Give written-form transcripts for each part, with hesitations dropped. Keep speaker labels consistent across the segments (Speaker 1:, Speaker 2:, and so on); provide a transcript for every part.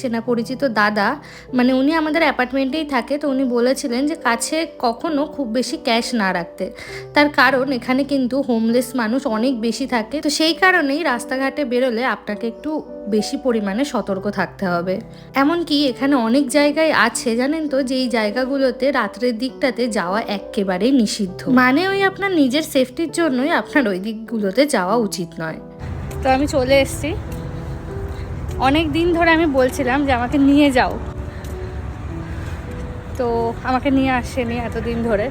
Speaker 1: চেনা পরিচিত দাদা, মানে উনি আমাদের অ্যাপার্টমেন্টেই থাকে। তো উনি বলেছিলেন যে কাছে কখনো খুব বেশি ক্যাশ না রাখতে, তার কারণ এখানে কিন্তু হোমলেস মানুষ অনেক বেশি থাকে। তো সেই কারণেই রাস্তাঘাটে বেরোলে আপনাকে একটু বেশি পরিমাণে সতর্ক থাকতে হবে। এমনকি এখানে অনেক জায়গায় আছে জানেন তো, যে এই জায়গাগুলোতে রাত্রের দিকটাতে যাওয়া একেবারেই নিষিদ্ধ, মানে ওই আপনার নিজের সেফটির জন্যই আপনার ওই দিকগুলোতে যাওয়া উচিত নয়। তো আমি চলে এসেছি, অনেক দিন ধরে আমি বলছিলাম যে আমাকে নিয়ে যাও, তো আমাকে নিয়ে আসেনি এতদিন ধরে,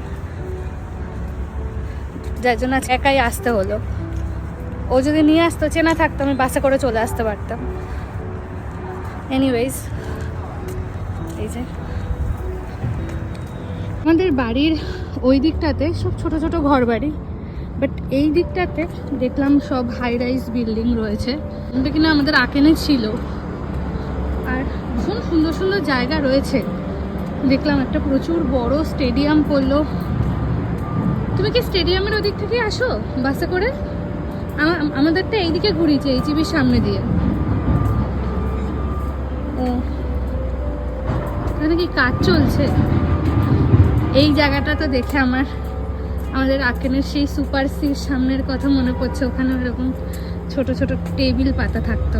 Speaker 1: যার জন্য একাই আসতে হলো। ও যদি নিয়ে আসতো, চেনা থাকতো, আমি বাসে করে চলে আসতে পারতাম। এনিওয়েজ, এই যে আমাদের বাড়ির ওই দিকটাতে সব ছোট ছোট ঘর বাড়ি, বাট এই দিকটাতে দেখলাম সব হাই রাইজ বিল্ডিং রয়েছে। এটা কিনা আমাদের আকেনে ছিল, আর ভীষণ সুন্দর সুন্দর জায়গা রয়েছে। দেখলাম একটা প্রচুর বড় স্টেডিয়াম করলো। তুমি কি স্টেডিয়ামের ওদিক থেকে আসো বাসে করে? আমাদেরটা এইদিকে ঘুরিয়েছে, এইচবির সামনে দিয়ে। ও, এখানে কি কাজ চলছে? এই জায়গাটা তো দেখে আমাদের আকেনের সেই সুপার সির সামনের কথা মনে পড়ছে। ওখানে এরকম ছোট ছোট টেবিল পাতা থাকতো।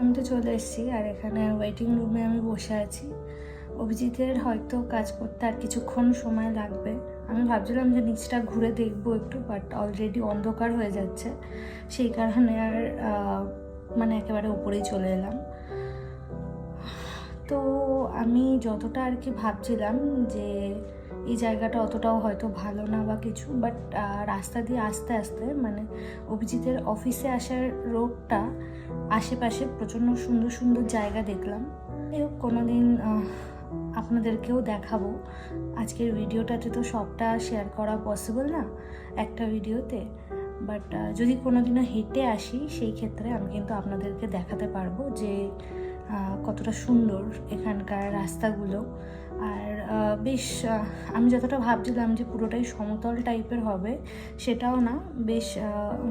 Speaker 1: আমি তো চলে এসেছি, আর এখানে ওয়েটিং রুমে আমি বসে আছি। অভিজিতের হয়তো কাজ করতে আর কিছুক্ষণ সময় লাগবে। আমি ভাবছিলাম যে নিচটা ঘুরে দেখবো একটু, বাট অলরেডি অন্ধকার হয়ে যাচ্ছে, সেই কারণে আর মানে একেবারে উপরেই চলে এলাম। তো আমি যতটা আর কি ভাবছিলাম যে এই জায়গাটা অতটাও হয়তো ভালো না বা কিছু, বাট রাস্তা দিয়ে আস্তে আস্তে মানে অভিজিতের অফিসে আসার রোডটা আশেপাশে প্রচণ্ড সুন্দর সুন্দর জায়গা দেখলাম। কোনোদিন আপনাদেরকেও দেখাবো। আজকের ভিডিওটাতে তো সবটা শেয়ার করা পসিবল না একটা ভিডিওতে, বাট যদি কোনোদিনও হেঁটে আসি সেই ক্ষেত্রে আমি কিন্তু আপনাদেরকে দেখাতে পারবো যে কতটা সুন্দর এখানকার রাস্তাগুলো। আর বেশ আমি যতটা ভাবছিলাম যে পুরোটাই সমতল টাইপের হবে, সেটাও না, বেশ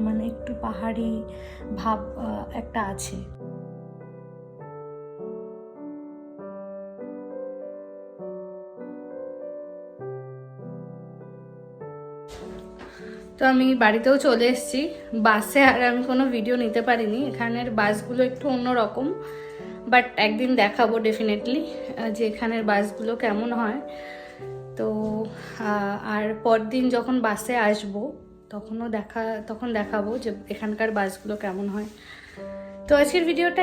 Speaker 1: মানে একটু পাহাড়ি ভাব একটা আছে। তো আমি বাড়িতেও চলে এসেছি। বাসে আর আমি কোনো ভিডিও নিতে পারিনি, এখানের বাসগুলো একটু অন্যরকম, বাট একদিন দেখাবো ডেফিনেটলি যে এখানের বাসগুলো কেমন হয়। তো আর পরদিন যখন বাসে আসবো তখন দেখাবো যে এখানকার বাসগুলো কেমন হয়। তো আজকের ভিডিওটা